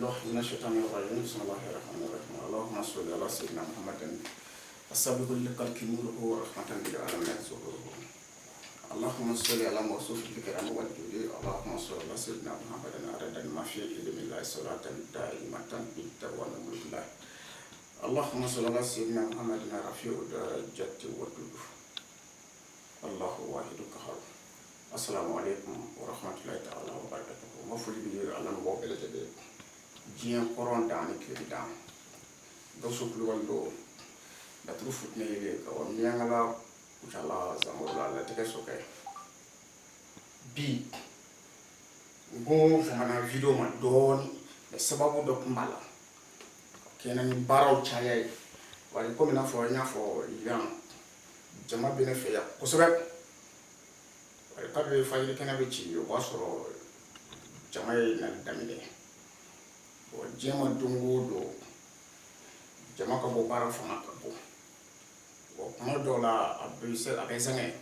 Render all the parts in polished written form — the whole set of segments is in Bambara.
بالله من الشيطان الرجيم بسم الله الرحمن الرحيم اللهم صل على سيدنا محمد السابق للخلق نوره ورحمة للعالمين ظهوره اللهم صل على موصوف الكرام والجود اللهم صل على سيدنا محمد عدد ما في علم الله صلاة دائمة بالدوام ملك الله اللهم صل على سيدنا محمد رفيع الدرجات والجود الله واحد قهار السلام عليكم ورحمة الله تعالى وبركاته مفعول به على الموبل جديد جين قرآن دعني كريدان دوسو كلوالدو بتروفت نيلي كون ميانغلا وشالا زامولا لا تكسوكي بي غو فمانا فيديو ما دون السبب دوك مالا كينا نبارو تشايي والي كومينا فو نيافو يان جما بينفيا كوسبب kabe fayile kana be ci o basoro jamay na damide o jema dungo do jama ka bo bara fama ka bo o mo dola abise abezange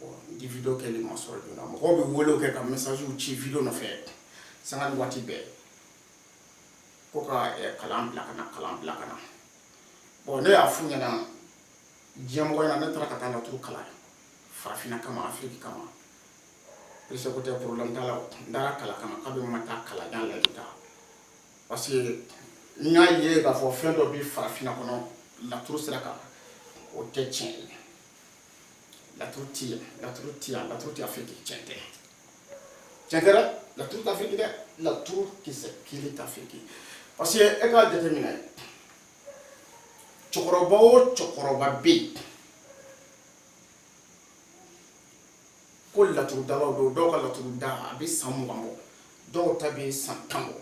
o di video ke li mo soro duna mo ko be wolo ke ka message u ci video no fe sangan wati be ko ka e kalam blakana bo ne afunya na jema ko na tra ka ta na tru kala farafina kama afriki kama pese ko te problème dala ndara kala kama kabe mata kala dan la lita parce que nya ye ga fo fendo bi farafina kono la tour sera ka o te chen la tour ti afriki chente chentera la tour afriki de la tour qui se kili afriki parce que e ka déterminer chokoroba bi la tour dawa do ka la tour da abi samugambo do tabi santambo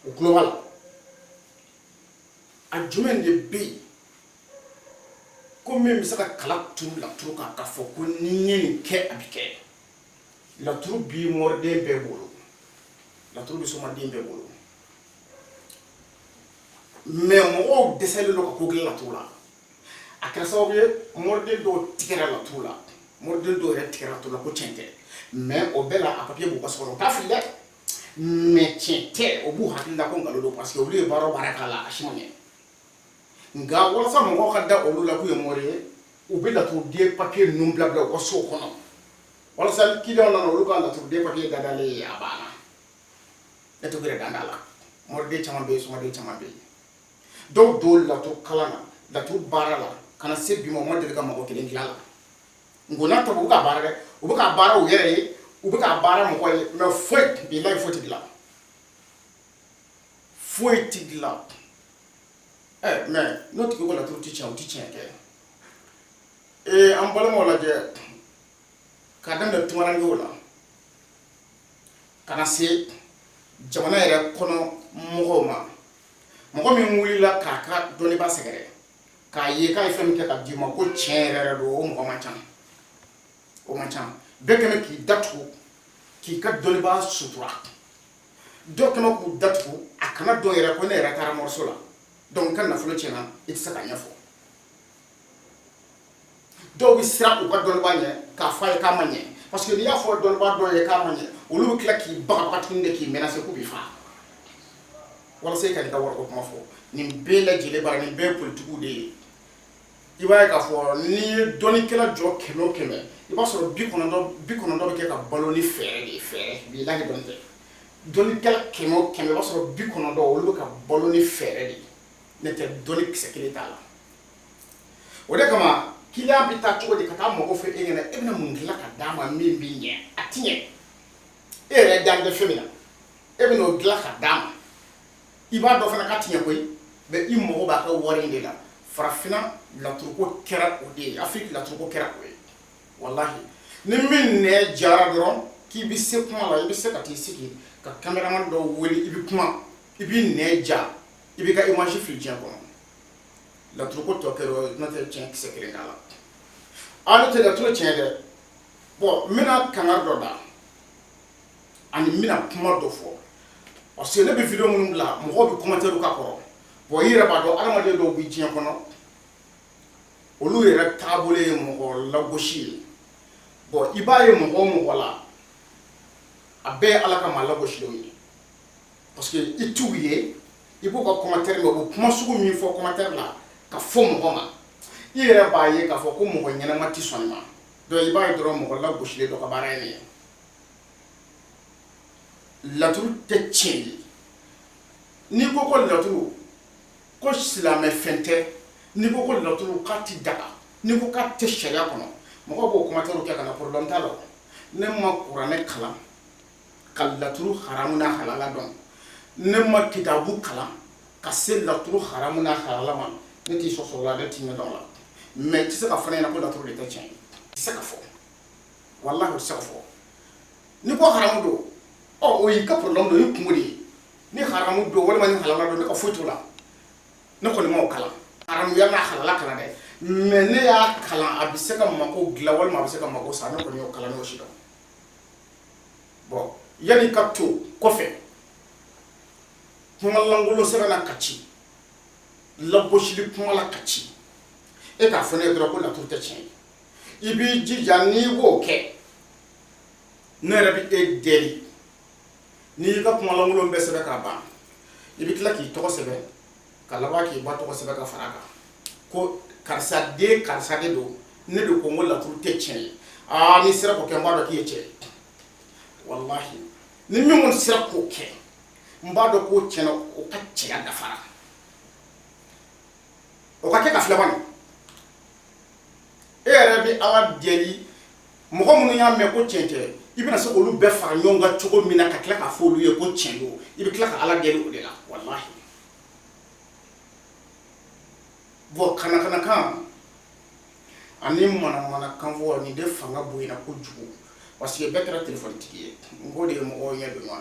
o global a jumen de bi ko même saka kala tour la tour ka fo ko ni ke abike la tour bi morde be bolo la tour bi so ma dimbe bolo mais mo desel lo ko la tour la akra sawobe morde do tikera la tour la mordel do retira to la ko chente mais o bela a papier bu passport ta fille mais chente o bu hakilla ko ngalo do parce que o le baro baraka la ashimone nga wala sa mo khadda o la ku yemore o bela to de papier num blabla ko so kono wala sa ki do na o ko la to de papier dadale abana eto gere dandala morde chama be so morde chama be do la to kalana la to barala kana se bi mo morde ka mako kelen kilala ngona to buka bara o buka bara o yere o buka bara mo ko me foi bi life foi tigla mais not ko la to teacher ke am bala mo la je ka dan da tumara ngola kana se jamana yere kono mo mi wuli la kaka doni ba segere ka ye ka fem ke ka di ma ko chere do o mo ma chan o mancham bekeme ki datu ki ka doli ba sutura do kama ku datu akana do yera ko ne yera kara morsola donc kan na fulo chena itsa nyafo do wi sira ko doli ba nye ka fa ka manye parce que ya fo doli ba do ye ka manye o lu kla ki ba patinde ki menacer ku bi fa wala sai ka da war ko ma fo ni bela jile bara ni be politique de iba ka fo ni doni kala jo kelo iba so bi kono do be ke ka baloni fere bi la donte doni kala kemo ba so bi kono do wolu ka baloni fere ne te doni sekele tala o de kama kila bi ta to de kata mo ko fe engena ebna mungila ka dama mbi nye atinye ere dande femina ebna o gila ka dama iba do fana ka tinye koy be immo ba ka wori ndela farafina la truko kera ode afrique la truko kera ko wallahi ni min ne jara doron ki bi se kuma la bi se ka ti siki ka cameraman do woli ibi kuma ibi ne ja ibi ka image fi jan ko la truko to kero na te chen ki se kere dala ala te da to chen de bo mina kanar do da ani mina kuma do fo o se ne bi video mun la mo ko bi commentaire ka ko bo yira ba do ala ma de do bi jan ko no olu yɛrɛ taabolo ye mɔgɔ lagosi ye bon i b'a ye mɔgɔ la a bɛɛ ye ala ka maa lagosilenw ye parce que i t'u ye i b'u ka commentaire mɛn u kuma sugu min fɔ commentaire la ka fɔ mɔgɔ ma i yɛrɛ b'a ye k'a fɔ ko mɔgɔ ɲɛnama tɛ sɔn nin ma donc i b'a ye dɔrɔn mɔgɔ lagosilen dɔ ka baara ye nin ye laturu tɛ tiɲɛ ye n'i ko ko laturu ko silamɛ fɛn tɛ n'i ko ko laturu k'a tɛ daga n'i ko k'a tɛ sariya kɔnɔ mɔgɔ b'o commentaire kɛ ka na problème t'a la ne ma kuranɛ kalan ka laturu haramu n'a halala dɔn ne ma kitabu kalan ka se laturu haramu n'a halala ma ne t'i sɔsɔ la ne t'i ɲɛ dɔn la mais tɛ se ka fɔ ne ɲɛna ko laturu de tɛ tiɲɛ ye tɛ se ka fɔ wallahi o tɛ se ka fɔ ni ko haramu don o y'i ka problème don o y'i kungo de ye ni haramu don walima ni halala don ne ka foyi t'o la ne kɔni m'o kalan haramuya n'a halala kalan dɛ mais ne y'a kalan a bɛ se ka mako dilan walima a bɛ se ka mako sa ne kɔni y'o kalan n'o si dɔn bon yanni ka to kɔfɛ kuma lankolon sɛbɛnna ka ci lagosili kuma la ka ci e k'a fɔ ne ye dɔrɔn ko laturu tɛ tiɲɛ ye i b'i jija n'i b'o kɛ ne yɛrɛ bɛ e deli n'i y'i ka kuma lankolon bɛɛ sɛbɛn k'a ban i bɛ tila k'i tɔgɔ sɛbɛn ka laban k'i ba tɔgɔ sɛbɛn ka fara a kan ko karisa den karisa de don ne de ko n ko laturu tɛ tiɲɛ ye n'i sera k'o kɛ n b'a dɔn k'i ye cɛ ye wallahi ni min kɔni sera k'o kɛ n b'a dɔn k'o tiɲɛna o ka cɛya dafara o ka kɛ ka filɛ bani e yɛrɛ bɛ ala deli mɔgɔ minnu y'a mɛn ko tiɲɛ tɛ i bɛna se k'olu bɛɛ fara ɲɔgɔn kan cogo min na ka tila k'a fɔ olu ye ko tiɲɛ don i bɛ tila ka ala deli o de la wallahi bon kana kan ani mana kan fɔ nin de fanga bonyana kojugu parce que bɛɛ kɛra téléphone tigi ye n ko de ye mɔgɔw ɲɛ don ɲɔgɔn na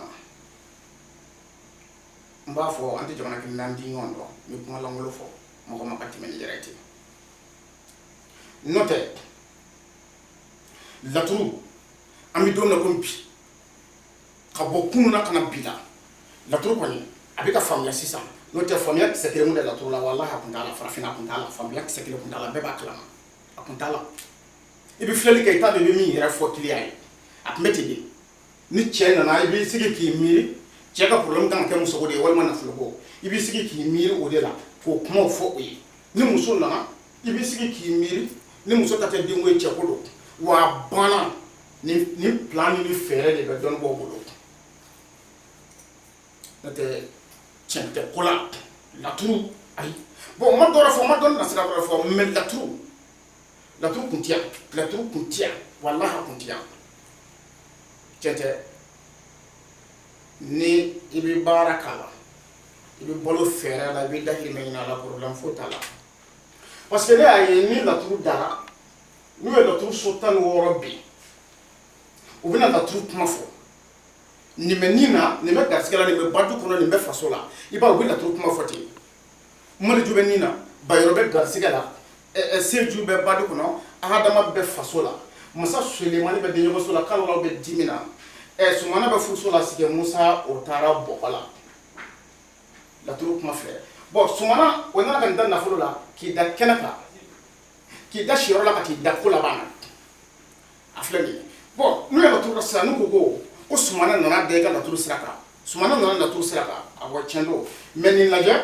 n b'a fɔ an tɛ jamana kelen na an tɛ ɲɔgɔn dɔn n bɛ kuma lankolon fɔ mɔgɔ ma ka tɛmɛ ni yɛrɛ ten n'o tɛ laturu an bɛ don min na komi bi ka bɔ kunun na ka na bi la laturu kɔni a bɛ ka faamuya sisan n'o tɛ faamuya kisɛ kelen mun de laturu la walahi a kun t'a la farafinna a kun t'a la faamuya kisɛ kelen kun t'a la bɛɛ b'a kalama a kun t'a la i bɛ filɛli kɛ i t'a dɔn i bɛ min yɛrɛ fɔ kiliyan ye a tun bɛ ten de ni cɛ nana i b'i sigi k'i miiri cɛ ka problème kan ka kɛ muso de ye walima nafolo ko i b'i sigi k'i miiri o de la k'o kumaw fɔ o ye ni muso nana i b'i sigi k'i miiri ni muso ta tɛ denko ye cɛko don wa a banna ni plan ni fɛɛrɛ de bɛ dɔnnibaaw bolo n'o tɛ tiɲɛ tɛ ko la laturu ayi bon ma dɔ fɔ ma dɔn na sira wɛrɛ fɔ mais laturu kun tɛ yan laturu kun tɛ yan walahi a kun tɛ yan tiɲɛ tɛ ni i bɛ baara k'a la i bɛ balo fɛɛrɛ la i bɛ dahirimɛ ɲini a la problème foyi t'a la parce que ne y'a ye ni laturu dara n'u ye laturu so 16 bin u bɛna laturu kuma fɔ nin bɛ nin na nin bɛ garisɛgɛ la nin bɛ badu kɔnɔ nin bɛ faso la i b'a ye u bɛ laturu kuma fɔ ten maliju bɛ nin na bayɔrɔ bɛ garisɛgɛ la seju bɛ badu kɔnɔ ahadama bɛ faso la masa sulemani bɛ denɲɔgɔnso la k'alaw bɛ dimi na sumana bɛ furuso la sigi musa o taara bɔgɔ la laturu kuma filɛ bon sumana o nana ka nin da nafolo la k'i da kɛnɛ kan k'i da siyɔrɔ la ka k'i da ko laban na a filɛ nin ye bon n'u ye laturu la sisan n'u ko sumana nana da i ka laturu sira kan sumana nana laturu sira kan awɔ tiɲɛ don mais nin lajɛ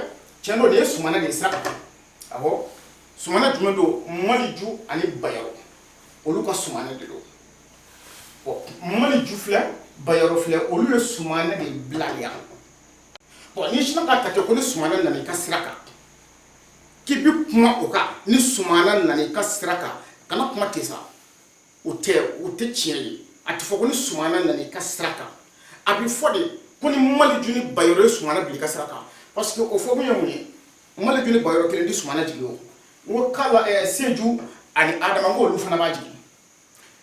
tiɲɛ don nin ye sumana de sira kan awɔ sumana jumɛn don maliju ani bayɔrɔ olu ka sumana de don bon maliju filɛ bayɔrɔ filɛ olu ye sumana de bila yan bon n'i sinna k'a ta kɛ ko ni sumana nana i ka sira kan k'i bi kuma o kan ni sumana nana i ka sira kan kana kuma ten sa o tɛ tiɲɛ ye a tɛ fɔ ko ni sumana nana i ka sira kan a bɛ fɔ de ko ni maliju ni bayɔrɔ ye sumana bila i ka sira kan parce que o fɔ kun ye mun ye maliju ni bayɔrɔ kelen di sumana jigin o n ko k'ala seju ani adama n ko olu fana b'a jigin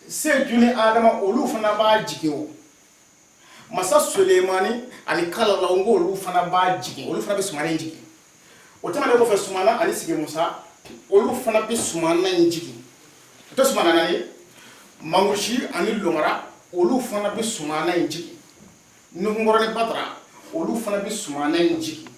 seju ni adama olu fana b'a jigin o masa sulemani ani kalala n ko olu fana b'a jigin olu fana bɛ sumana in jigin o tɛmɛnen kɔfɛ sumana ani sigi musa olu fana bɛ sumana in jigin o tɛ sumana naani ye mangosi ani lomara olu fana bɛ sumana in jigin nuhunkɔrɔ ni batara olu fana bɛ sumana in jigin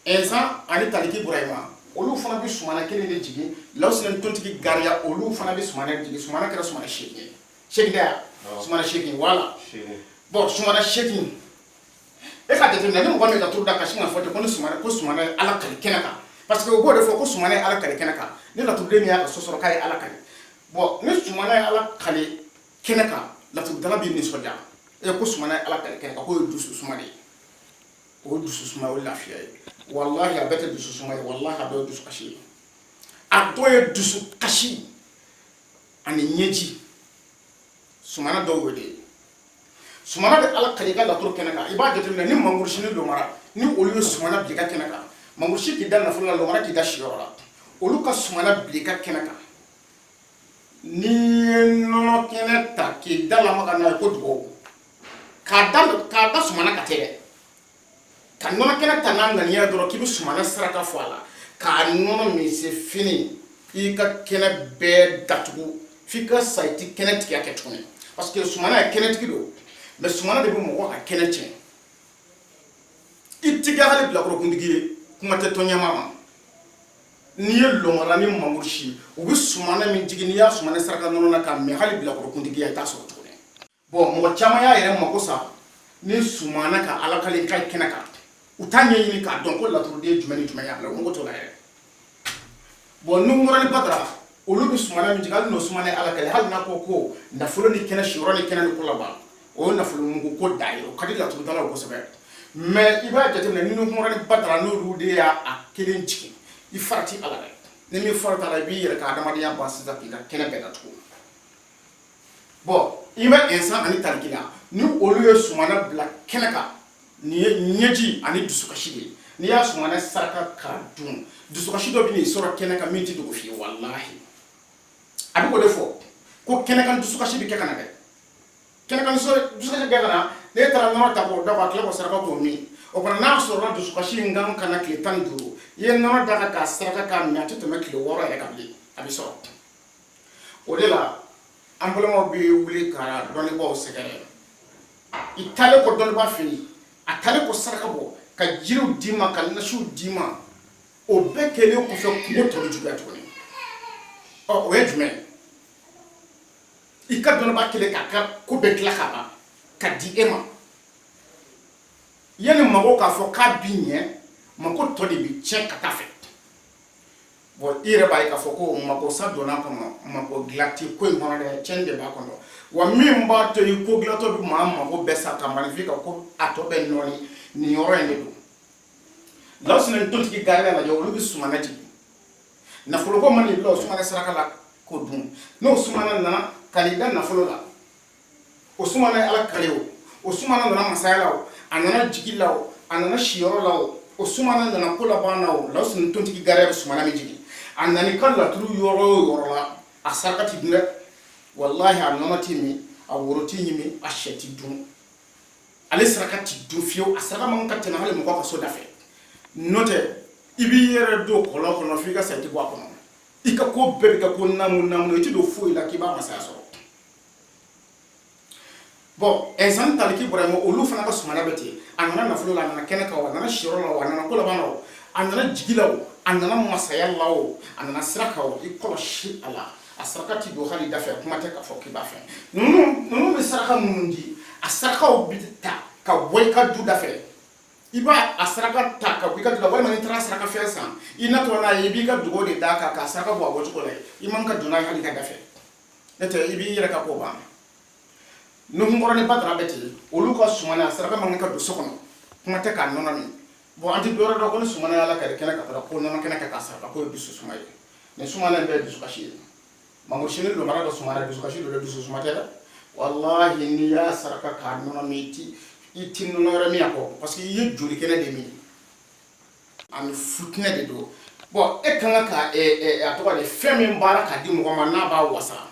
ɛnsan ani taliki burahima olu fana bɛ sumana kelen de jigin lawusina tontigi gariya olu fana bɛ sumana jigin sumana kɛra sumana seegin ye seegin tɛ yan sumana seegin wala bon sumana seegin e ka tete na ni mo la turu da ka shinga fote ko sumana ala kali kenaka parce que o bo de fo ko sumana ala kali kenaka ni la turu de mi ya ka sosoro kai ala kali bon ni sumana ala kali kenaka la turu dala bi ni soja e ko sumana ala kali kenaka ko dusu sumani o dusu sumai o lafiya wallahi a bete dusu sumai wallahi a be dusu kashi a to ye dusu kashi ani nyeji sumana do wede sumana de ala kali ga la turu kenaka iba jete ni mangurshi ni do mara ni olu sumana bi ka kenaka mangurshi ki dan na fulla lo mara ki da shiora olu ka sumana bi ka kenaka ni no kenata ki dala maka na ko dugo ka da sumana ka tere ka no kenata nanga ni ya doro ki bi sumana saraka fala ka no mi se fini i ka kena be datugu fika saiti kenati ya ketune parce que sumana kenati do mais sumana de bo mo ka kenati itiga hali bla ko kundigi kuma te tonya mama ni yello marani mamurshi ubi sumana min jigini ya sumana saraka nono na ka me hali bla ko kundigi ya taso tune bon mo chama ya yere mo kosa ni sumana ka alakali kai kenaka utanye yini ka don ko la turu de jumani ya bla mo to la yere bon nu ngorani badra olu bi sumana min jigali no sumana alakali hal na ko na fulo ni kena shiro ni kena ni kula ba o na fulo mungu ko dai o kadi la turu dala ko sabe mais iba jate na ni nu ngorani badra no rude ya akelen chiki i farati ala rek ni mi farata la bi yere ka adama ya basi da pila kena be da tu bon ima insan ani talkila ni olu ye sumana bla kenaka ni nyeji ani dusukashi ni ya sumana saraka ka dun dusukashi do bi ni sora kenaka minti do fi wallahi abi ko defo ko kenaka dusukashi bi kekana de kenaka so dusukashi be kana ne tara no ta ko da ba kle ko saraka ko mi o kana na sora dusukashi ngam kana kle tan duro ye no da ka saraka ka mi atu to me kle woro ya kabli abi so o de la ambulamo bi wuli ka doni bo sekere itale ko doni ba fini atale ko saraka bo ka jiru dima ka nashu dima o bekele ko fe ko to juga to ni o wait me ika doni ba kele ka ko bekla ka di ema yene mago ka fo ka binye mako to de bi check ka tafe bon ire ba ka fo ko mako sa dona ko mako glati ko mo na chende ba ko wa mimba to yi ko glato bi ma ko besa ka magnifica ko ato ben noni ni yoro ende do lawsina tonti ki garela la jawlu bi sumana ti na fulo ko mani lo sumana saraka la ko dum no sumana na kalida na fulo la o sumana ala kaleo o sumana na masala o anana jigila o anana shioro la o sumana na ko la bana o lawsina tonti ki garela sumana mi jigi anani kala turu yoro la asaka ti dum wallahi anama timi a woroti yimi a sheti dum ale saraka ti dum fio asaka man ka tena hale mo ko so dafe note ibi yere do ko no fika sa ti gwa ko no ika ko bebe ka ko namu ti do fo ila ki ba masa so bon ensan taliki bramo olu fana ka sumana beti anana na fulo la na kenaka wa na shiro la wa na ko la bana o anana jigila o anana masaya la o anana saraka o iko shi ala asaraka ti do hali dafe kuma te ka foki ba fe nunu be saraka mundi asaraka obita ka boy ka du dafe iba asaraka ta ka bi ka du wala man tra saraka fe san ina to na yibi ka dugo de daka ka saraka bo awoto ko le iman ka duna hali ka dafe nete ibi yira ka ko ba no ngoro ne batra beti olu ko sumana asaraka man ka du sokono kuma te ka nona mi bo anti do do ko sumana ala ka kena ka ko nona kena ka saraka ko bi su sumai ne sumana be du su kashi mangurshini lo mara do sumara do kashi do su sumatela wallahi ni ya saraka ka nona miti itin no rami ako parce que ye joli kena de mi am futne de do bon e kanga ka atoka de femi mbara ka di mo ma na ba wasa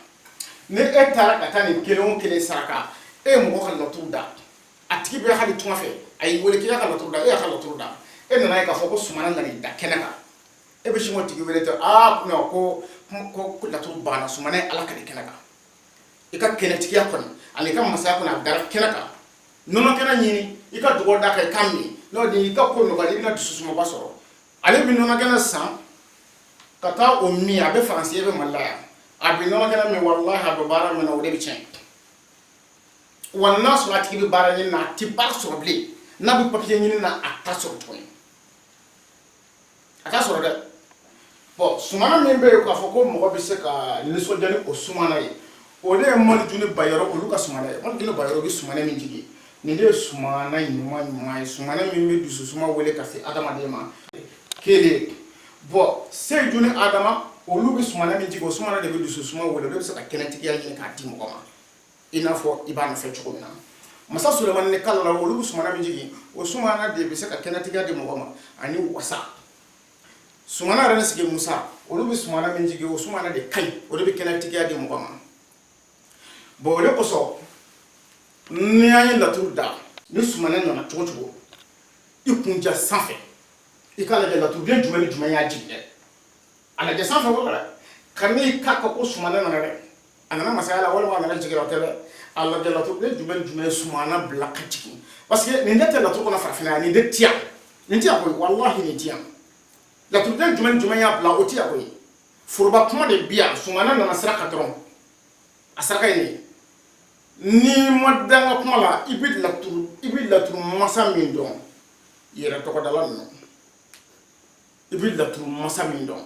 ne e tara ka tani kelon kele saraka e mo ko la tuda atiki be hali tuma fe ay wole kiya ka la tuda e ka la tuda e na ka fo ko sumana ngani da kenaka e be shimo tigi wele to no ko la tuda bana sumana ala ka de kenaka e ka kenati ya kon ali ka masa ko na dar kenaka nono kena nyini e ka dogo da ka kammi no di ka ko no bali na dusu suma basoro ale bi nono kena san kata o mi abe français be malaya abi nono kena me wallahi abe bara me na o de bi chen wanna so ati bi bara ni na ti bar so ble n'a bɛ papier ɲini na a ta sɔrɔ tuguni a ta sɔrɔ dɛ bon sumana min bɛ yen k'a fɔ ko mɔgɔ bɛ se ka nisɔndiya ni o sumana ye o de ye Malijugu ni Bayero olu ka sumana ye Malijugu ni Bayero bɛ sumana min jigi nin de ye sumana ɲuman ye sumana min bɛ dususuma wele ka se adamaden ma kelen bon Seydou ni Adama olu bɛ sumana min jigi o sumana de bɛ dususuma wele olu bɛ se ka kɛnɛtigiya ɲini k'a di mɔgɔ ma i n'a fɔ i b'a nɔfɛ cogo min na Masa Sulemani ni Kalala olu bɛ sumana min jigi o sumana de bɛ se ka kɛnɛtigiya di mɔgɔ ma ani wasa sumana yɛrɛ ni sigi Musa olu bɛ sumana min jigi o sumana de kaɲi o de bɛ kɛnɛtigiya di mɔgɔ ma bon o de kosɔn ni an ye laturu da ni sumana nana cogo cogo i kunja sanfɛ i k'a lajɛ laturuden jumɛn ni jumɛn y'a jigi dɛ a lajɛ sanfɛ o la ka ne k'a ka ko sumana nana dɛ a nana masaya la walima a nana jigin o tɛ dɛ a lajɛ laturuden jumɛn jumɛn ye sumana bila ka jigin parce que nin de tɛ laturu kɔnɔ farafinna nin de tiya nin tiya koyi wallahi nin tiya laturuden jumɛn jumɛn y'a bila o tiya koyi foroba kuma de bi yan sumana nana sira kan dɔrɔn a saraka ye ni ma dan ka kuma la i bɛ laturu masa min dɔn yɛrɛ tɔgɔdala ninnu i bɛ laturu masa min dɔn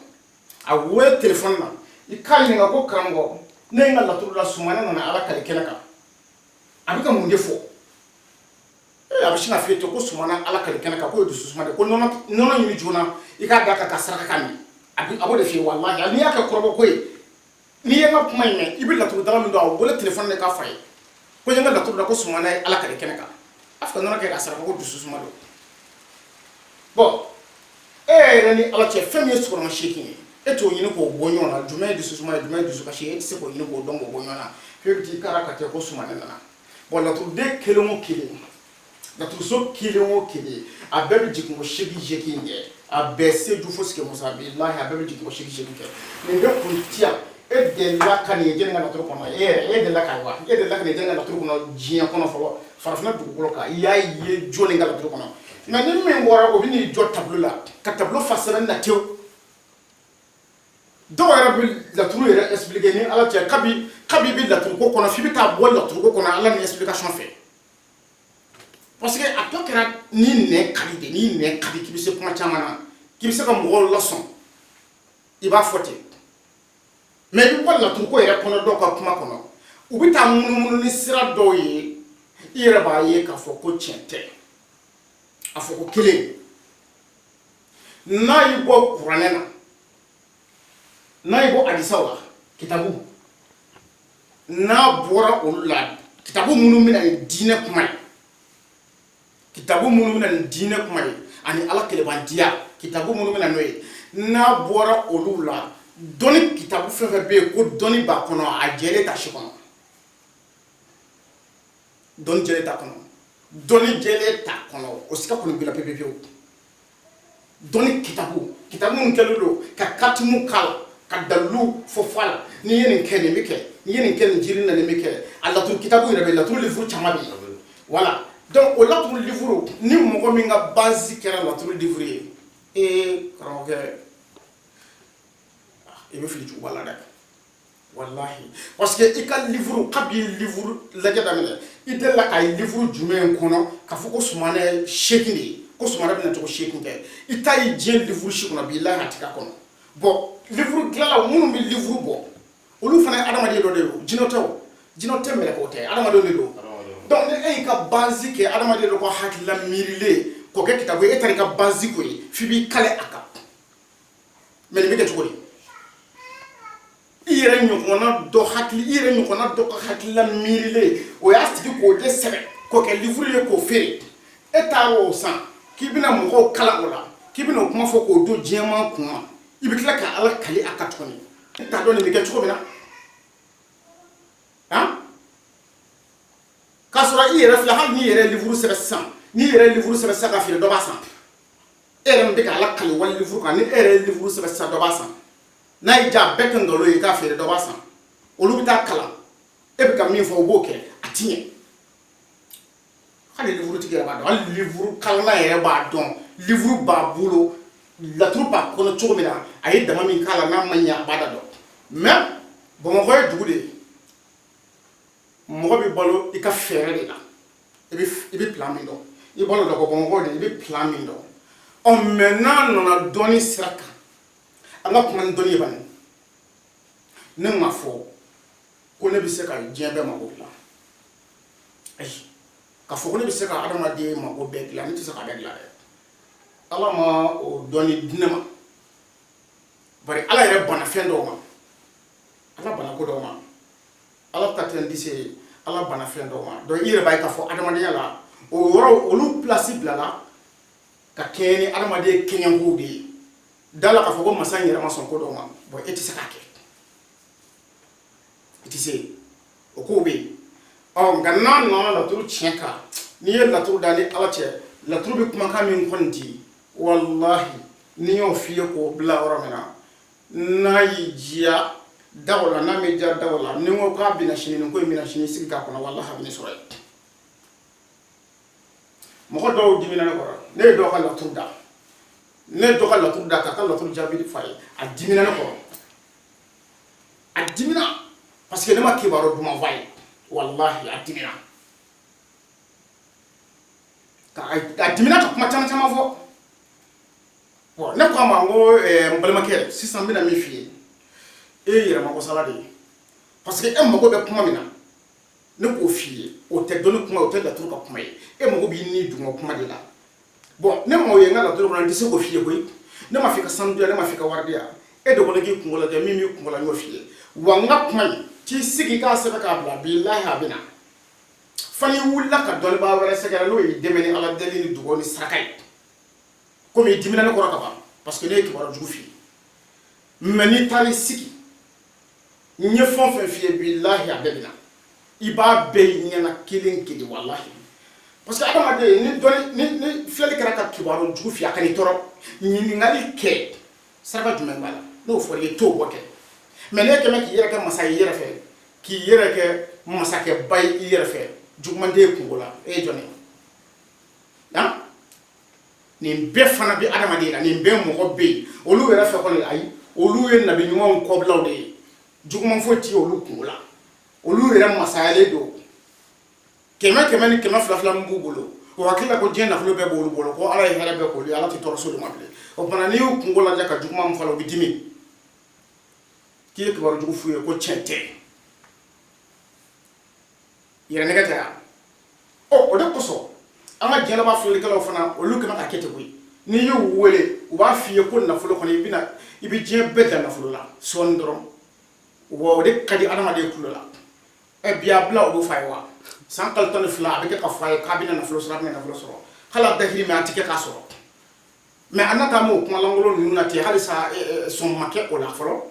a wele telefɔni na i k'a ɲininka ko karamɔgɔ ne ye n ka laturu la sumana nana ala kali kɛnɛ kan a bɛ ka mun de fɔ a bɛ sin ka f'i ye ko sumana ala kali kɛnɛ kan k'o ye dususuma de ko nɔnɔ ɲini joona i k'a da ka saraka ka min a b'o de f'i ye walahi n'i y'a kɛ kɔrɔbɔ ko ye n'i ye n ka kuma in mɛn i bɛ laturu dala min dɔn a wele telefɔni de k'a fa ye ko n ye n ka laturu da ko sumana ye ala kali kɛnɛ kan a fɛ ka nɔnɔ kɛ ka saraka ko dususuma don bon e yɛrɛ ni ala cɛ fɛn min ye sɔgɔma seegin ye e t'o ɲini k'o bɔ ɲɔgɔn na jumɛn ye dususuma ye jumɛn ye dusukasi ye e tɛ se k'o ɲini k'o dɔn k'o bɔ ɲɔgɔn na f'e bɛ t'i kara ka kɛ ko sumana nana bon laturuden kelen o kelen laturuso kelen o kelen a bɛɛ bɛ jigin ko seegin kɛ a bɛɛ Seydou fo sigi Musa bilahi a bɛɛ bɛ jigin ko seegin kɛ nin bɛ kun tiya e delila ka nin ye jɛnɛ ka laturu kɔnɔ e delila ka wa e delila ka nin jɛnɛ ka laturu kɔnɔ diɲɛ kɔnɔ fɔlɔ farafinna dugukolo kan i y'a ye jɔlen ka laturu kɔnɔ mais ni min bɔra o bɛ n'i jɔ tableau la ka tableau fa sɛbɛnni na tewu dɔw yɛrɛ bɛ laturu yɛrɛ expliquer ni ala cɛ kabi i bɛ laturu ko kɔnɔ f'i bɛ taa bɔ laturu ko kɔnɔ ala ni explication fɛ parce que a tɔ kɛra ni nɛ ka di de ni nɛ ka di k'i bɛ se kuma caman na k'i bɛ se ka mɔgɔw lasɔn i b'a fɔ ten mais i bɛ bɔ laturu ko yɛrɛ kɔnɔ dɔw ka kuma kɔnɔ u bɛ taa munumunu ni sira dɔw ye i yɛrɛ b'a ye k'a fɔ ko tiɲɛ tɛ a fɔ ko kelen n'a y'i bɔ kuranɛ na n'a y'i bɔ hadisaw la kitabu n'a bɔra olu la kitabu minnu bɛna ni diinɛ kuma ye kitabu minnu bɛna ni diinɛ kuma ye ani ala kelebantiya kitabu minnu bɛna n'o ye n'a bɔra olu la dɔnni kitabu fɛn fɛn bɛ yen ko dɔnni b'a kɔnɔ a jɛlen t'a si kɔnɔ dɔnni jɛlen t'a kɔnɔ dɔnni jɛlen t'a kɔnɔ o sika kɔni bila pewu dɔnni kitabu minnu kɛlen don ka katimu k'a la ka dalilu fɔ a la n'i ye nin kɛ nin bɛ kɛ n'i ye nin kɛ nin jiri na nin bɛ kɛ a laturu kitabu yɛrɛ bɛ laturu livre caman bɛ yen voilà donc o laturu livre ni mɔgɔ min ka base kɛra laturu livre ye karamɔgɔkɛ i bɛ fili juguba la dɛ wallahi parce que i ka livre kabi livre lajɛ daminɛ i delila ka ye livre jumɛn kɔnɔ k'a fɔ ko sumana ye seegin de ye ko sumana bɛna cogo seegin kɛ i ta ye diɲɛ livre si kɔnɔ bilahi a ti k'a kɔnɔ bon livre dilanla minnu bɛ livre bɔ olu fana ye adamaden dɔ de ye jinɛ tɛ mɛlɛkɛw tɛ adamadenw de don donc ni e y'i ka base kɛ adamaden dɔ ka hakilila miirilen k'o kɛ kitabu ye e taara i ka base k'o ye f'i b'i kale a kan mais nin bɛ kɛ cogo di i yɛrɛ ɲɔgɔnna dɔ ka hakilila miirilen o y'a sigi k'o de sɛbɛn k'o kɛ livre ye k'o feere e taara o san k'i bɛna mɔgɔw kalan o la k'i bɛna o kuma fɔ k'o don diɲɛman kunna i bɛ tila ka ala kali a kan tuguni e t'a dɔn nin bɛ kɛ cogo min na han k'a sɔrɔ i yɛrɛ filɛ hali n'i yɛrɛ ye livre sɛbɛn sisan n'i yɛrɛ ye livre sɛbɛn sisan ka feere dɔ b'a san e yɛrɛ min bɛ ka ala kali wali livre kan ni e yɛrɛ ye livre sɛbɛn sisan dɔ b'a san n'a y'i diya bɛɛ kɛ nkalon ye k'a feere dɔ b'a san olu bɛ taa kalan e bɛ ka min fɔ o b'o kɛ a ti ɲɛ hali livre tigi yɛrɛ b'a dɔn hali livre kalanna yɛrɛ b'a dɔn livre b'a bolo laturu b'a kɔnɔ cogo min na a ye dama min k'a la n'a ma ɲɛ a b'a da dɔn mais bamakɔ ye dugu de ye mɔgɔ bɛ balo i ka fɛɛrɛ de la i bɛ plan min dɔn i bolo da ko bongo de i be plan min do on maintenant nana doni siraka anga kuma doni ban ne ma fo ko ne bi se ka jembe ma ko la ay ka fo ko ne bi se ka adama de ma ko be la ni ti se ka be la ala ma o doni dinama bari ala yɛrɛ bana fɛn dɔw ma ala bana ko dɔw ma ala ta tɛn dise ala bana fɛn dɔw ma donc i yɛrɛ b'a ye k'a fɔ adamadenya la o yɔrɔ olu place bilala ka kɛɲɛ ni adamaden kɛɲɛkow de ye da la k'a fɔ ko masa in yɛrɛ ma sɔn ko dɔw ma bon e tɛ se k'a kɛ i tɛ se o kow bɛ yen nka n'a nana laturu tiɲɛ kan n'i ye laturu da ni ala cɛ laturu bɛ kumakan min kɔni di wallahi ni y'o f'i ye k'o bila yɔrɔ min na n'a y'i diya dago la n'a m'i diya dago la ni n ko k'a bɛna sini nin ko in bɛna sini sigi k'a kɔnɔ wallahi a bɛ ne sɔrɔ yen mɔgɔ dɔw dimina ne kɔrɔ ne ye dɔ ka laturu da ne ye dɔ ka laturu da k'a ka laturu jaabi fa ye a dimina ne kɔrɔ a dimina parce que ne ma kibaru duman f'a ye wallahi a dimina a dimina ka kuma caman caman fɔ bon ne ko a ma n ko n balimakɛ sisan n bɛna min f'i ye e ye yɛrɛmako sala de ye parce que e mago bɛ kuma min na ne k'o f'i ye o tɛ dɔnni kuma o tɛ laturu ka kuma ye e mago b'i ni duguma kuma de la bon ne m'o ye n ka laturu kɔnɔ n tɛ se k'o f'i ye koyi ne ma f'i ka sanu diyan ne ma f'i ka wari diyan e de kɔni k'i kungo lajɛ min b'i kungo la n y'o f'i ye wa n ka kuma in t'i sigi k'a sɛbɛn k'a bila bilahi a bɛ na fo n'i wulila ka dɔnnibaa wɛrɛ sɛgɛrɛ n'o y'i dɛmɛ ni ala deli ni dugawu ni saraka ye komi i dimina ne kɔrɔ ka ban parce que ne ye kibaru jugu f'i ye mais n'i taar'i sigi n ye fɛn o fɛn f'i ye bilahi a bɛɛ bɛ na i b'a bɛɛ y'i ɲɛna kelen kelen wallahi parce que adamaden ni filɛli kɛra ka kibaru jugu f'i ye a ka n'i tɔɔrɔ ɲininkali kɛ saraka jumɛn b'a la n'o fɔra i ye t'o bɔ kɛ mais n'e kɛmɛ k'i yɛrɛ kɛ masa i yɛrɛ fɛ k'i yɛrɛ kɛ masakɛba i yɛrɛ fɛ juguman t'e kungo la e ye jɔn ye han nin bɛɛ fana bɛ adamaden la nin bɛɛ mɔgɔ bɛ yen olu yɛrɛ fɛ kɔni ayi olu ye nabi ɲumanw kɔbilaw de ye juguman foyi ti olu kungo la olu yɛrɛ masayalen don kɛmɛ kɛmɛ ni kɛmɛ fila fila min b'u bolo o hakili la ko diɲɛ nafolo bɛɛ b'olu bolo ko ala ye hɛrɛ bɛɛ k'olu ye ala tɛ tɔɔrɔ s'olu ma bilen o kumana n'i y'u kungo lajɛ ka juguman min fɔ a la u bɛ dimi k'i ye kibaru jugu f'u ye ko tiɲɛ tɛ yɛrɛ nɛgɛ tɛ wa o de kosɔn an ka diɲɛlabaa filɛlikɛlaw fana olu kɛmɛ ka kɛ ten koyi n'i y'u wele u b'a f'i ye ko nafolo kɔni i bɛ diɲɛ bɛɛ da nafolo la sɔɔni dɔrɔn wa o de ka di adamaden tulo la bi a bila o b'o f'a ye wa san kalo 12 a bɛ kɛ ka f'a ye k'a bɛna nafolo sɔrɔ a bɛna nafolo sɔrɔ hali a dahirimɛ a tɛ kɛ k'a sɔrɔ mais a nata m'o kuma lankolon ninnu na ten halisa sɔn ma kɛ o la fɔlɔ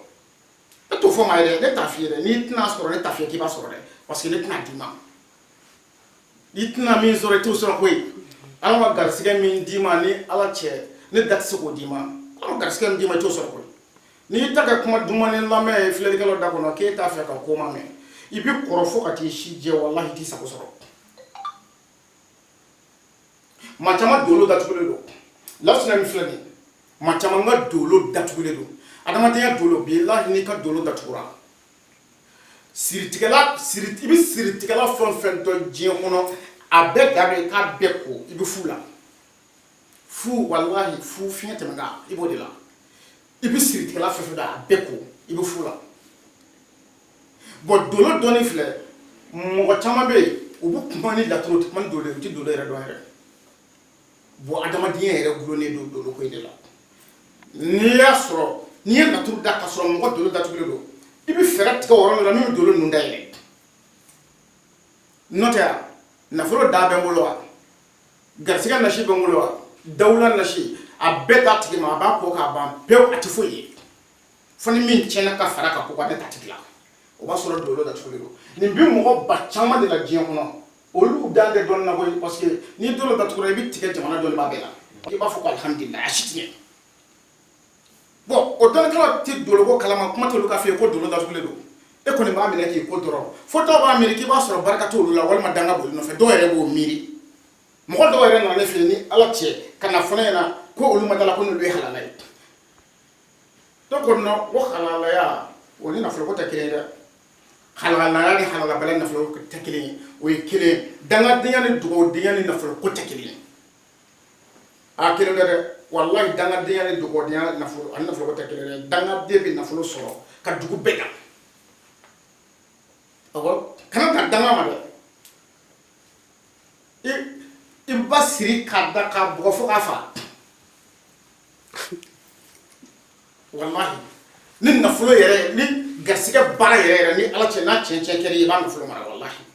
ne t'o fɔ ma ye dɛ ne t'a f'i ye dɛ n'i tɛna sɔrɔ ne t'a f'i ye k'i b'a sɔrɔ dɛ parce que ne tɛna d'i ma n'i tɛna min sɔrɔ i t'o sɔrɔ koyi ala ma garisigɛ min d'i ma ni ala cɛ ne da tɛ se k'o d'i ma ala ma garisigɛ min d'i ma i t'o sɔrɔ koyi n'i ta ka kuma duman ni lamɛn filɛlikɛlaw da kɔnɔ k'e t'a fɛ ka ko ma mɛn i bɛ kɔrɔ fo ka t'i si jɛ wallahi i t'i sago sɔrɔ maa caman dolo datugulen don lasina min filɛ nin ye maa caman ka dolo datugulen don adamadenya dolo bilahi n'i ka dolo datugura siritigɛla i bɛ siritigɛla fɛn o fɛn dɔn diɲɛ kɔnɔ a bɛɛ da bɛ k'a bɛɛ ko i bɛ fu la fu wallahi fu fiɲɛ tɛmɛ kan i b'o de la i bɛ siritigɛla fɛn fɛn dɔn a bɛɛ ko i bɛ fu la bon dolo dɔnni filɛ mɔgɔ caman bɛ yen u bɛ kuma ni laturu u tɛ kuma ni dolo ye u tɛ dolo yɛrɛ dɔn yɛrɛ bon adamadenya yɛrɛ gulonnen don dolo ko in de la n'i y'a sɔrɔ n'i ye laturu da ka sɔrɔ mɔgɔ dolo datugulen don i bɛ fɛɛrɛ tigɛ o yɔrɔ min na min bɛ dolo ninnu dayɛlɛ n'o tɛ yan nafolo da bɛ n bolo wa garisigɛ nasi bɛ n bolo wa dawula nasi a bɛɛ t'a tigi ma a b'a ko k'a ban pewu a tɛ foyi ye fo ni min tiɲɛna ka fara ka ko ka ne ta tigi la o b'a sɔrɔ dolo datugulen don nin bɛ mɔgɔ ba caman de la diɲɛ kɔnɔ olu dan tɛ dɔnni na koyi parce que n'i dolo datugura i bɛ tigɛ jamana dɔnnibaa bɛɛ la i b'a fɔ ko alihamudulila a si tɛ ɲɛ bon o dɔnnikɛlaw tɛ dolo ko kalama kuma t'olu ka f'i ye ko dolo datugulen don e kɔni b'a minɛ k'i ko dɔrɔn fo dɔw b'a miiri k'i b'a sɔrɔ barika t'olu la walima danga b'olu nɔfɛ dɔw yɛrɛ b'o miiri mɔgɔ dɔw yɛrɛ nana ne fɛ yen ni ala cɛ ka na fɔ ne ɲɛna ko olu ma dala ko n'olu ye halala ye dɔw ko non ko halalaya o ni nafolo ko tɛ kelen ye dɛ halalaya ni halalabala nafolo tɛ kelen ye o ye kelen dangadenya ni dugawudenya ni nafolo ko tɛ kelen ye a kelen de wallahi danga de yale dogo de nafolo an nafolo ta kelen danga de bi nafolo soro ka dugu bega awo kana ka danga ma de i basiri ka da ka bo fo ka fa wallahi ni nafolo yere ni gasiga bara yere ni ala che na chen keri ba nafolo mara wallahi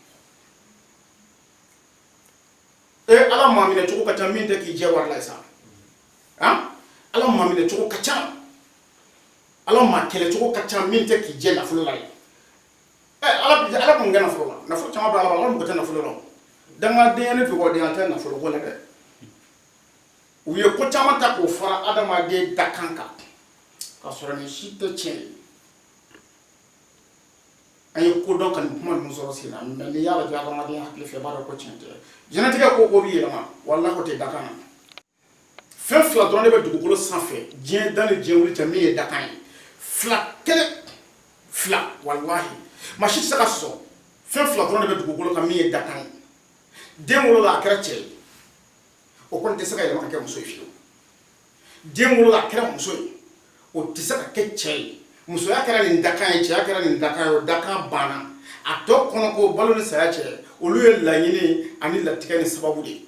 ala mamina chuko kata minde ki je warla sa ha ala mamina chuko kacha ala ma kele chuko kacha minde ki je nafolo lai ala mun gana nafolo nafolo chama ba ala mun gata nafolo lo danga de ne ko de anta nafolo ko la de uye ko chama ta ko fara adama de dakanka ka soro ni shite che ay ko don kan kuma mun soro sina mais ni yalla ja ma de hakle fe ba ko chente jenati ko ko bi yelama wallahi ko te dakana fe fla don de be dugukolo sanfɛ jien dans le jien wuli tami e dakan fla kele fla wallahi machine saka so fe fla don de be dugukolo kan mi e dakan demolo la kera che o kon te saka yelama ka muso fiyo demolo la kera muso o te saka ke che muso ya kera ni dakan che ya kera ni dakan o dakan bana a to kono ko balo ni saya che olu ye laɲini ani latigɛ ni sababu de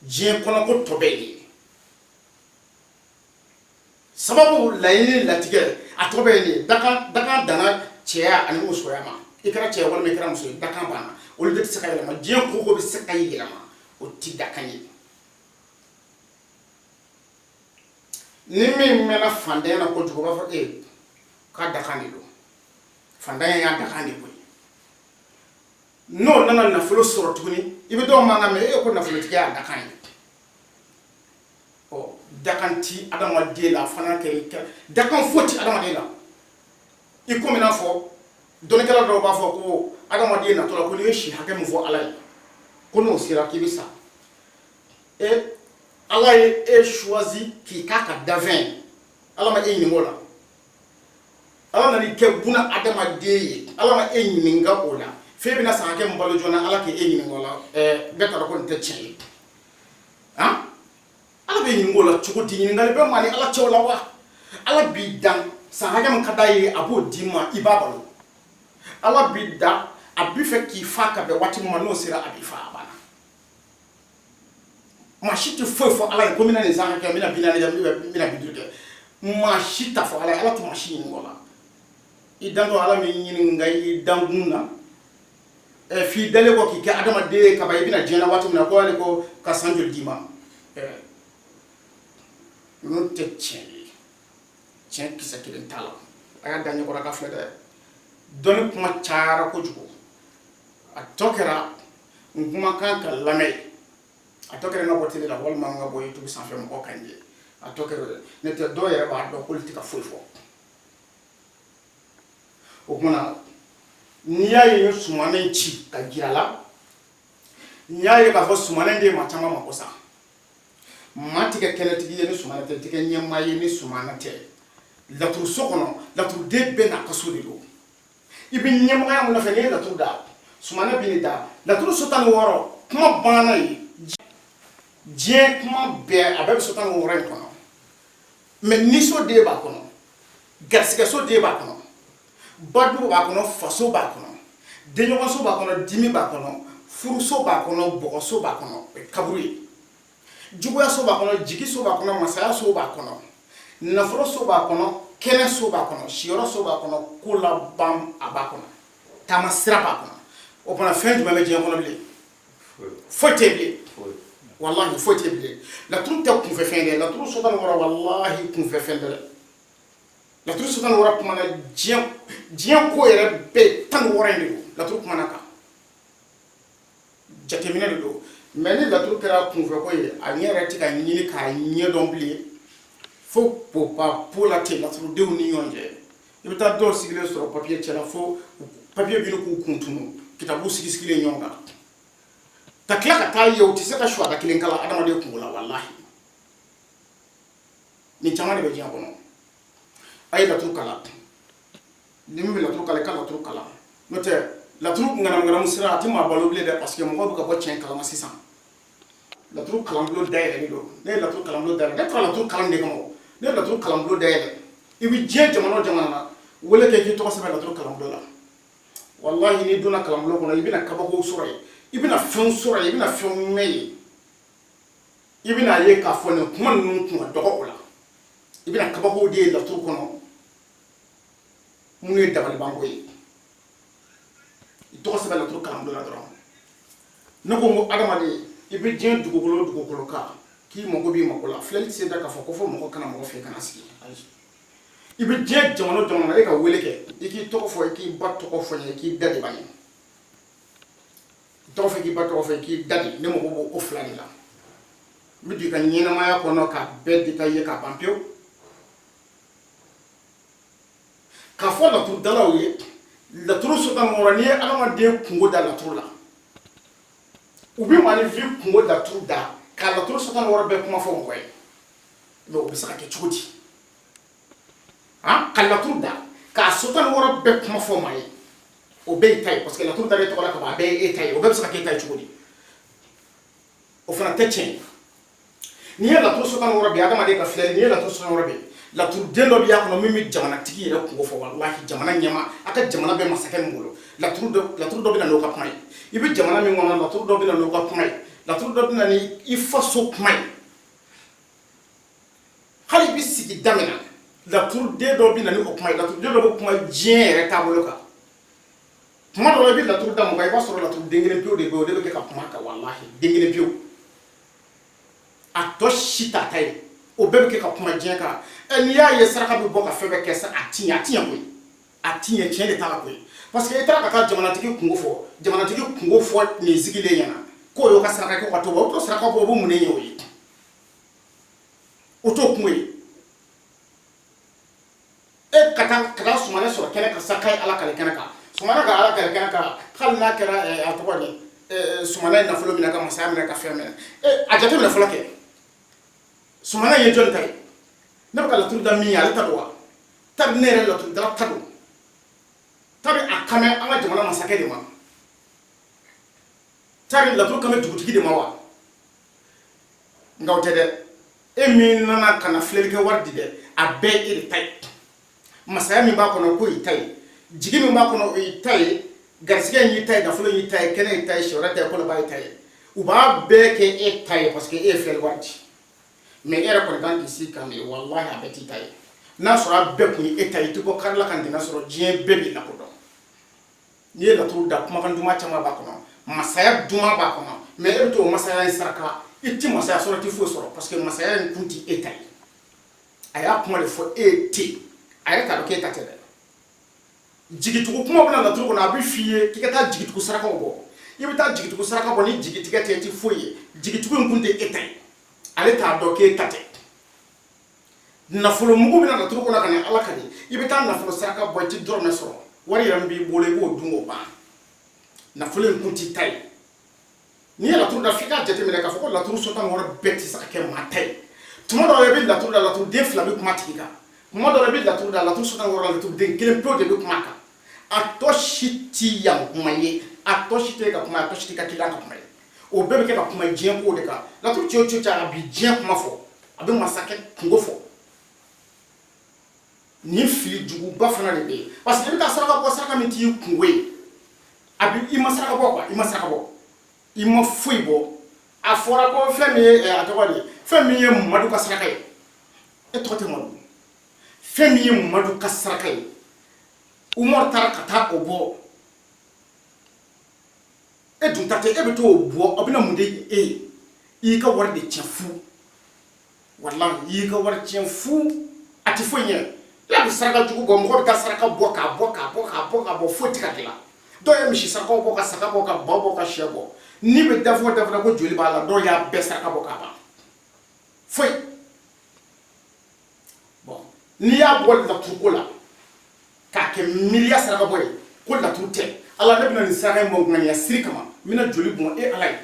diɲɛ kɔnɔ ko tɔ bɛɛ ye sababu laɲini latigɛ a tɔ bɛɛ ye dakan dana cɛya ani musoya ma i kɛra cɛ walima i kɛra muso ye dakan banna olu de tɛ se ka yɛlɛma diɲɛ koko bɛ se ka yɛlɛma o ti dakan ye ni min mɛnna fantanya na kojugu b'a fɔ k'a dakan de don fantanya y'a dakan de koyi no nana nafolo sɔrɔ tuguni i bɛ dɔw mankan mɛn ko nafolotigi y'a dakan ye ɔ dakan ti adamaden la fana kɛ dakan foyi ti adamaden la i komi i n'a fɔ dɔnnikɛla dɔw b'a fɔ ko adamaden natɔ la ko n'i ye si hakɛ min fɔ ala ye ko n'o sera k'i bɛ sa ala ye choisi k'i k'a ka dafɛn ala ma ɲininka o la ala nan'i kɛ buna adamaden ye ala ma ɲininka o la fe bina san hakɛ mbalo jona ala ke ɲininka o la bɛɛ t'a dɔn ko nin tɛ tiɲɛ ye ala bɛ ɲininka o la cogo di ɲininkali bɛ maa ni ala cɛw la wa ala b'i dan san hakɛ min ka d'a ye a b'o d'i ma i b'a balo ala b'i da a b'i fɛ k'i fa ka bɛn waati min ma n'o sera a b'i fa a banna maa si tɛ foyi fɔ ala ye ko n bɛna nin san hakɛ n bɛna 40 kɛ n bɛna 50 kɛ maa si t'a fɔ ala ye ala tɛ maa si ɲininka o la i dan tɔ ala min ɲininka i dan kun na fi dale ko k'i kɛ adamaden ye ka ban i bɛna diɲɛ na waati min na ko ale ko ka san joli d'i ma ninnu tɛ tiɲɛ ye tiɲɛ kisɛ kelen t'a la a y'a da ɲɛkɔrɔ ka filɛ dɛ dɔnni kuma cayara kojugu a tɔ kɛra n kuma kan ka lamɛn a tɔ kɛra n ka bɔ tele la walima n ka bɔ YouTube sanfɛ mɔgɔ kan ye a tɔ kɛra ne tɛ dɔw yɛrɛ b'a dɔn k'olu tɛ ka foyi fɔ o kumana n'i y'a ye sumanen ci ka jira la n'i y'a ye k'a fɔ sumanen de maa caman mako sa maa tɛ kɛ kɛnɛtigi ye ni sumanen tɛ tɛ kɛ ɲɛmaa ye ni sumanen tɛ laturu so kɔnɔ laturuden bɛɛ n'a ka so de don i bɛ ɲɛmɔgɔya mun nɔfɛ n'i ye laturu da sumanen bɛ nin da laturu so 16 kuma banna ye diɲɛ kuma bɛɛ a bɛɛ bɛ so 16 in kɔnɔ mais nisɔnden b'a kɔnɔ garisigɛso den b'a kɔnɔ badu b'a kɔnɔ faso b'a kɔnɔ denɲɔgɔnso b'a kɔnɔ dimi b'a kɔnɔ furuso b'a kɔnɔ bɔgɔso b'a kɔnɔ kaburu ye juguyaso b'a kɔnɔ jigiso b'a kɔnɔ masayaso b'a kɔnɔ nafoloso b'a kɔnɔ kɛnɛso b'a kɔnɔ siyɔrɔso b'a kɔnɔ kolaban a b'a kɔnɔ taamasira b'a kɔnɔ o fana fɛn jumɛn bɛ diɲɛ kɔnɔ bilen foyi tɛ bilen wallahi foyi tɛ bilen laturu tɛ kunfɛfɛn dɛ laturu sɔgɔli wɔrɔ wallahi kunfɛfɛn dɛ laturu sɔgɔli wɔrɔ kuma na diɲɛ ko yɛrɛ bɛɛ 16 in de don laturu kuma na kan jateminɛ de don mais ni laturu kɛra kunfɛ ko ye a ɲɛ yɛrɛ tɛ ka ɲini k'a ɲɛdɔn bilen fo popa po la ten laturudenw ni ɲɔgɔn cɛ i bɛ taa dɔw sigilen sɔrɔ papiye cɛla fo papiye bɛ k'u kun tunu kitabu sigilen ɲɔgɔn kan ka tila ka taa ye u tɛ se ka suwada kelen kala adamaden kungo la walahi nin caman de bɛ diɲɛ kɔnɔ a ye laturu kala ni min bɛ laturu kala i ka laturu kala n'o tɛ laturu ŋanamu sira a tɛ maa balo bilen dɛ parce que mɔgɔw bɛ ka bɔ tiɲɛ kalama sisan laturu kalanbulon dayɛlɛlen don ne ye laturu kalanbulon dayɛlɛ ne taara laturu kalan de kama ne ye laturu kalanbulon dayɛlɛ i bɛ diɲɛ jamana o jamana na wele kɛ k'i tɔgɔ sɛbɛn laturu kalanbulon la wallahi n'i donna kalanbulon kɔnɔ i bɛna kabakow sɔrɔ yen i bɛna fɛnw sɔrɔ yen i bɛna fɛnw mɛn yen i bɛna ye k'a fɔ nin kuma ninnu kun ka dɔgɔ o la i bɛna kabakow de ye laturu kɔnɔ minnu ye dabalibanko ye i tɔgɔ sɛbɛn laturu kalanbulon la dɔrɔn ne ko n ko adamaden i bɛ diɲɛ dugukolo o dugukolo kan k'i mago b'i mago la filɛli tɛ se da k'a fɔ ko fɔ mɔgɔ kana mɔgɔ fɛ kana sigi i bɛ diɲɛ jamana o jamana na e ka wele kɛ i k'i tɔgɔ fɔ i k'i ba tɔgɔ fɔ n ye i k'i da de b'a ye i tɔgɔ fɔ i k'i ba tɔgɔ fɔ i k'i da de ne mago b'o o fila de la n bɛ don i ka ɲɛnamaya kɔnɔ ka bɛɛ détailler ka ban pewu k'a fɔ laturudalaw ye laturu sotamɔgɔ n'i ye adamaden kungo da laturu la u bɛ maanifin kungo laturu da ka laturu sotamɔgɔ bɛɛ kuma fɔ mɔgɔ ye mais o bɛ se ka kɛ cogo di ka laturu da k'a sotamɔgɔ bɛɛ kuma fɔ maa ye o bɛɛ y'i ta ye parce que laturu dalen tɔgɔ la ka ban a bɛɛ ye e ta ye o bɛɛ bɛ se ka k'e ta ye cogo di o fana tɛ tiɲɛ n'i ye laturu sotamɔgɔ bɛɛ adamaden ka filɛ n'i ye laturu sotamɔgɔ bɛɛ laturuden dɔ bɛ y'a kɔnɔ min bɛ jamanatigi yɛrɛ kungo fɔ walahi jamana ɲɛma a ka jamana bɛ masakɛ min bolo laturu dɔ bɛ na n'o ka kuma ye i bɛ jamana min kɔnɔ laturu dɔ bɛ na n'o ka kuma ye laturu dɔ bɛ na ni i faso kuma ye hali i bɛ sigi da min na laturuden dɔ bɛ na ni o kuma ye laturuden dɔ bɛ kuma diɲɛ yɛrɛ taabolo kan tuma dɔ la i bɛ laturu da mɔgɔ i b'a sɔrɔ laturuden kelen pewu de bɛ yen o de bɛ kɛ ka kuma kan walahi den kelen pewu a tɔ si t'a ta ye o bɛɛ bɛ kɛ ka kuma diɲɛ kan n'i y'a ye saraka bɛ bɔ ka fɛn bɛɛ kɛ sa a tiɲɛ koyi a tiɲɛ tiɲɛ de t'a la koyi parce que i taara ka taa jamanatigi kungo fɔ nin sigilen ɲɛna k'o y'o ka saraka kɛ ka to o t'o saraka bɔ o bɛ mun de ɲɛ o ye o t'o kungo ye e ka taa sumana sɔrɔ kɛnɛ kan sa k'a ye ala kale kɛnɛ kan sumana ka ala kale kɛnɛ kan hali n'a kɛra a tɔgɔ de sumana ye nafolo minɛ ka masaya minɛ ka fɛn minɛ a jateminɛ fɔlɔ kɛ sumana ye jɔn ta ye ne bɛ ka laturu da min ye ale ta don wa tabi ne yɛrɛ laturu dala ta don tabi a kan bɛ an ka jamana masakɛ de ma tabi laturu kan bɛ dugutigi de ma wa nka o tɛ dɛ e min nana ka na filɛlikɛ wari di dɛ a bɛɛ e de ta ye masaya min b'a kɔnɔ ko y'i ta ye jigi min b'a kɔnɔ o y'i ta ye garisigɛ in y'i ta ye nafolo y'i ta ye kɛnɛ y'i ta ye sɛwɛrɛ ta ye kɔlɔba y'i ta ye u b'a bɛɛ kɛ e ta ye parce que e ye filɛli wari di mais e yɛrɛ kɔni kan k'i sigi kan de wallahi a bɛɛ t'i ta ye n'a sɔrɔ a bɛɛ kun ye e ta ye i tɛ bɔ kari la ka dɛmɛ sɔrɔ diɲɛ bɛɛ b'i lakodɔn n'i ye laturu da kumakan duman caman b'a kɔnɔ masaya duman b'a kɔnɔ mais e bɛ to o masaya in saraka i ti masaya sɔrɔ i ti foyi sɔrɔ parce que masaya in kun ti e ta ye a y'a kuma de fɔ e ye ten a yɛrɛ t'a dɔn k'e ta tɛ dɛ jigitugu kuma bɛna laturu kɔnɔ a bɛ f'i ye k'i ka taa jigitugu sarakaw bɔ i bɛ taa jigitugu saraka bɔ ni jigitigɛ tɛ i ti foyi ye jigitugu in kun tɛ e ta ye ale t'a dɔn k'e ta tɛ nafolo mugu bɛna laturu kɔnɔ ka na ala ka di i bɛ taa nafolo saraka bɔ i ti dɔrɔmɛ sɔrɔ wari yɛrɛ min b'i bolo i b'o dun k'o ban nafolo in kun t'i ta ye n'i ye laturu da f'i k'a jateminɛ k'a fɔ ko laturu sɔnta wɛrɛ bɛɛ tɛ se ka kɛ maa ta ye tuma dɔw la i bɛ laturu da laturuden fila bɛ kuma tigi kan tuma dɔw la i bɛ laturu da laturu sɔnta wɛrɛ laturuden kelen pewu de bɛ kuma kan a tɔ si ti yan kuma ye a tɔ si tɛ ka kuma a tɔ si tɛ ka kiliyan ka kuma ye o bɛɛ bɛ kɛ ka kuma diɲɛ ko de kan laturu cɛ o cɛ a bɛ diɲɛ kuma fɔ a bɛ masakɛ kungo fɔ nin fili juguba fana de bɛ yen parce que i bɛ taa saraka bɔ saraka min t'i kungo ye a bɛ i ma saraka bɔ quoi i ma saraka bɔ i ma foyi bɔ a fɔra ko fɛn min ye a tɔgɔ de fɛn min ye Mamadu ka saraka ye e tɔgɔ tɛ Mamadu fɛn min ye Mamadu ka saraka ye Umaru taara ka taa o bɔ e dun ta tɛ e bɛ t'o bɔ a bɛna mun de e ye i y'i ka wari de tiɲɛ fu walahi i y'i ka wari tiɲɛ fu a tɛ foyi ɲɛ i y'a bɛ saraka jugu bɔ mɔgɔ bɛ taa saraka bɔ k'a bɔ foyi tɛ ka dilan dɔw ye misi sarakaw bɔ ka saga bɔ ka ba bɔ ka sɛ bɔ n'i bɛ dafɔ ko joli b'a la dɔw y'a bɛɛ saraka bɔ k'a ban foyi bon n'i y'a bɔ laturuko la k'a kɛ miliya saraka bɔ ye ko laturu tɛ ala ne bɛna nin saraka in bɔ ŋaniya siri kama n bɛna joli bɔn e ala ye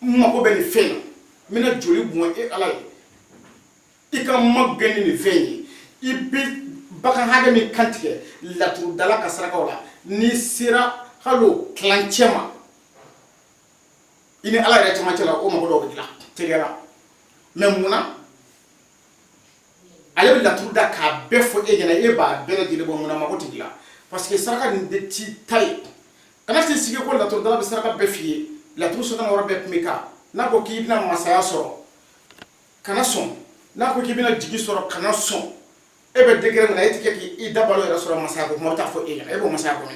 n mago bɛ nin fɛn na n bɛna joli bɔn e ala ye i ka magɛn ni nin fɛn ye i bɛ bagan hakɛ min kantigɛ laturudala ka sarakaw la n'i sera hali o tilancɛ ma ini ala yɛrɛ cɛmancɛ la o mago dɔw bɛ dilan teliya la mais mun na ale bɛ laturu da k'a bɛɛ fɔ e ɲɛna e b'a bɛɛ lajɛlen bɔ mun na mago tɛ dilan parce que saraka nin de ti ta ye kana t'i sigi ko laturu dala bɛ saraka bɛɛ f'i ye laturu sɔnna yɔrɔ bɛɛ tun bɛ kan n'a ko k'i bɛna masaya sɔrɔ kana sɔn n'a ko k'i bɛna jigi sɔrɔ kana sɔn e bɛ degré min na e tɛ kɛ k'i da balo yɛrɛ sɔrɔ masaya ko kuma t'a fɔ e ɲɛna e b'o masaya kɔnɔ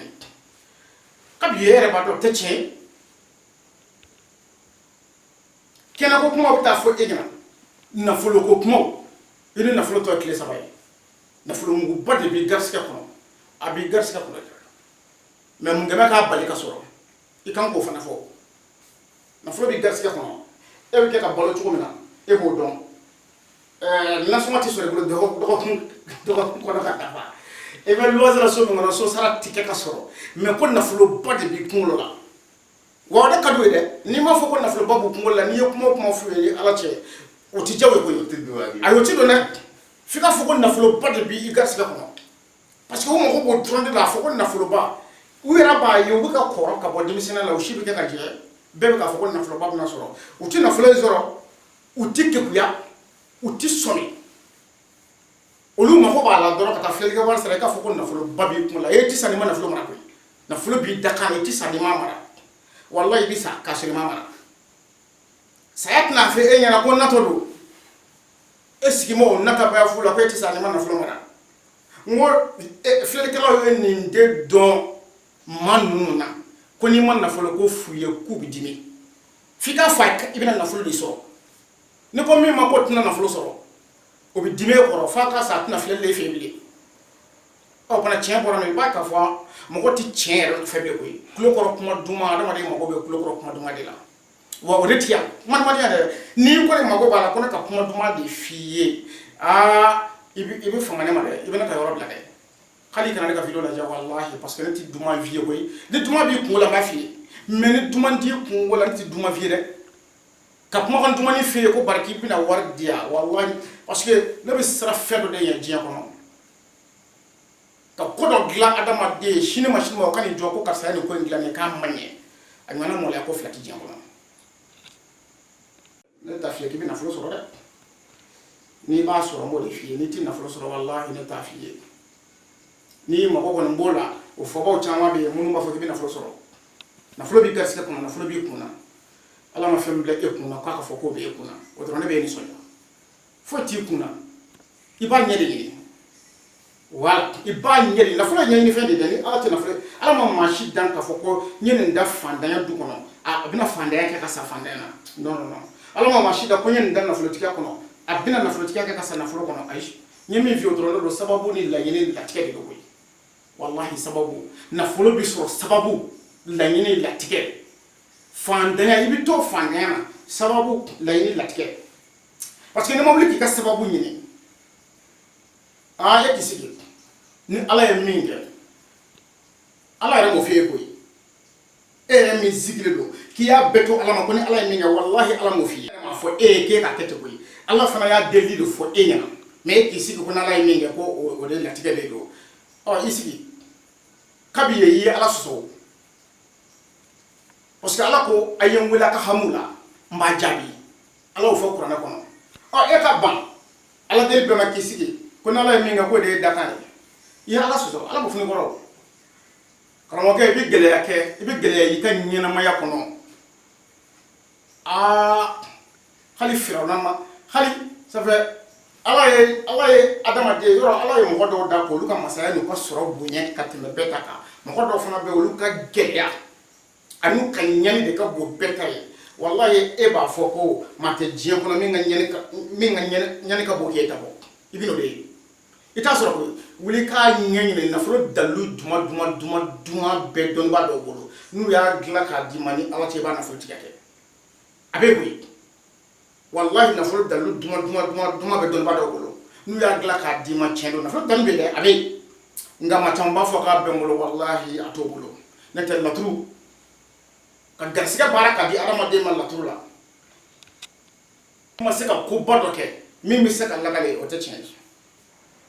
kabi e yɛrɛ b'a dɔn o tɛ tiɲɛ ye kɛnɛ ko kuma bɛ taa fɔ e ɲɛna nafolo ko kumaw i ni nafolo tɔ ye tile 3 ye nafolo muguba de b'i garisigɛ kɔnɔ a b'i garisigɛ kɔnɔ mais mun gɛmɛ k'a bali ka sɔrɔ i kan k'o fana fɔ nafolo b'i garisigɛ kɔnɔ e bɛ kɛ ka balo cogo min na e b'o dɔn nasɔngɔ tɛ sɔrɔ i bolo dɔgɔkun kɔnɔ ka dafa e bɛ luwanse la so min kɔnɔ so sara tɛ kɛ ka sɔrɔ mais ko nafoloba de b'i kunkolo la wa o de ka d'u ye dɛ n'i m'a fɔ ko nafoloba b'u kunkolo la n'i ye kuma o kuma f'u ye ala cɛ o tɛ diya u ye koyi ayi o tɛ don dɛ f'i ka fɔ ko nafoloba de b'i garisigɛ kɔnɔ parce que u mago b'o dɔrɔn de la a fɔ ko nafoloba u yɛrɛ b'a ye u bɛ ka kɔrɔ ka bɔ denmisɛnninya la u si bɛ kɛ ka jɛ bɛɛ bɛ k'a fɔ ko nafoloba bɛna sɔrɔ u tɛ nafolo in sɔrɔ u tɛ keguya u tɛ sɔmi olu mago b'a la dɔrɔn ka taa filɛlikɛ wari sara i k'a fɔ ko nafoloba b'i kun la e tɛ sa n'i ma nafolo mara koyi nafolo b'i da kan i tɛ sa n'i ma mara walayi i bɛ sa k'a sɔrɔ i ma mara saya tɛna fɔ e ɲɛna ko natɔ don e sigima o nata baya fu la ko e tɛ sa n'i ma nafolo mara n ko filɛlikɛlaw ye nin de dɔn maa ninnu na ko n'i ma nafolo ko f'u ye k'u bɛ dimi f'i k'a fɔ i bɛna nafolo de sɔrɔ ni ko min ma ko tɛna nafolo sɔrɔ o bɛ dimi e kɔrɔ f'a ka sa a tɛna filɛli e fɛ yen bilen ɔ fana tiɲɛ bɔra i b'a ka fɔ mɔgɔ tɛ tiɲɛ yɛrɛ fɛn bɛɛ koyi tulo kɔrɔ kuma duman adamaden mago bɛ tulo kɔrɔ kuma duman de la wa o de ti yan kuma duman dɛ n'i ko ne mago b'a la ko ne ka kuma duman de f'i ye aa i bɛ fanga ne ma dɛ i bɛ ne ka yɔrɔ bila dɛ hali kana ne ka video lajɛ walahi parce que ne tɛ duman f'i ye koyi ni duman b'i kungo la n b'a f'i ye mais ni duman t'i kungo la ne tɛ duman f'i ye dɛ ka kumakan dumani f'i ye ko bari k'i bɛna wari di yan walahi parce que ne bɛ siran fɛn dɔ de ɲɛ diɲɛ kɔnɔ ka ko dɔ dilan adamaden sini ma o ka nin jɔ ko karisa ye nin ko in dilan nin k'a ma ɲɛ a ɲɔgɔnna mɔlɛya ko 2 tɛ diɲɛ kɔnɔ ne t'a f'i ye k'i bɛ nafolo sɔrɔ dɛ n'i b'a sɔrɔ n b'o de f'i ye n'i tɛ nafolo sɔrɔ walahi ne t'a f'i ye n'i mago kɔni b'o la o fɔbaw caman bɛ yen minnu b'a fɔ k'i bɛ nafolo sɔrɔ nafolo b'i garisigɛ kɔnɔ nafolo b'i kunna ala ma fɛn bila e kunna k'a ka fɔ k'o bɛ e kunna o dɔrɔn ne bɛ e nisɔndiya foyi t'i kunna i b'a ɲɛ de ɲini wala i b'a ɲɛ de nafolo ye ɲɛɲini fɛn de dɛ ni ala tɛ nafolo ala ma maa si dan k'a fɔ ko n ye nin da fantanya du kɔnɔ a bɛna fantanya kɛ ka sa fantanya na non non non ala ma maa si dan ko n ye nin da nafolotigiya kɔnɔ a bɛna nafolotigiya kɛ ka sa nafolo kɔnɔ ayi n ye min f'i ye o dɔrɔn ne don sababu ni laɲini ni latigɛ de don koyi wallahi sababu nafolo bi sɔrɔ sababu laɲini latigɛ fantanya i bɛ to fantanya na sababu laɲini latigɛ parce que ne ma wuli k'i ka sababu ɲini e k'i sigi ni ala ye min kɛ ala yɛrɛ m'o f'i ye koyi e yɛrɛ min sigilen don k'i y'a bɛɛ to ala ma ko ni ala ye min kɛ wallahi ala m'o f'i ye m'a fɔ e ye k'e ka kɛ ten koyi ala fana y'a deli de fɔ e ɲɛna mais e k'i sigi ko ni ala ye min kɛ ko o de latigɛ de don i sigi kabi ye i ye ala sɔsɔ parce que ala ko a ye n wele a ka hamu la n b'a jaabi ala y'o fɔ kuranɛ kɔnɔ e ka ban ala deli bɛɛ ma k'i sigi ko ni ala ye min kɛ k'o de ye dakan ye i ye ala sɔsɔ ala b'o fini kɔrɔ karamɔgɔkɛ i bɛ gɛlɛya kɛ i bɛ gɛlɛya i ka ɲɛnamaya kɔnɔ hali firawuna ma hali sanfɛ ala ye adamaden yɔrɔ ala ye mɔgɔ dɔw da ko olu ka masaya n'u ka sɔrɔ bonya ka tɛmɛ bɛɛ ta kan mɔgɔ dɔw fana bɛ yen olu ka gɛlɛya ani ka ɲani de ka bon bɛɛ ta ye wallahi e b'a fɔ ko maa tɛ diɲɛ kɔnɔ min ka ɲani ka bon k'e ta bɔ i bɛ n'o de ye i t'a sɔrɔ koyi wuli k'a ɲɛɲini nafolo dalilu duman bɛɛ dɔnnibaa dɔw bolo n'u y'a dilan k'a d'i ma ni ala cɛ i b'a nafolo tigɛ kɛ a bɛ koyi wallahi nafolo dalilu duman bɛɛ dɔnnibaa dɔw bolo n'u y'a dilan k'a d'i ma tiɲɛ don nafolo dalilu bɛ dɛ a bɛ nka maa caman b'a fɔ k'a bɛ n bolo wallahi a t'o bolo ne tɛ laturu ka garisigɛ baara ka di adamaden ma laturu la ma se ka koba dɔ kɛ min bɛ se ka lagale o tɛ tiɲɛ ye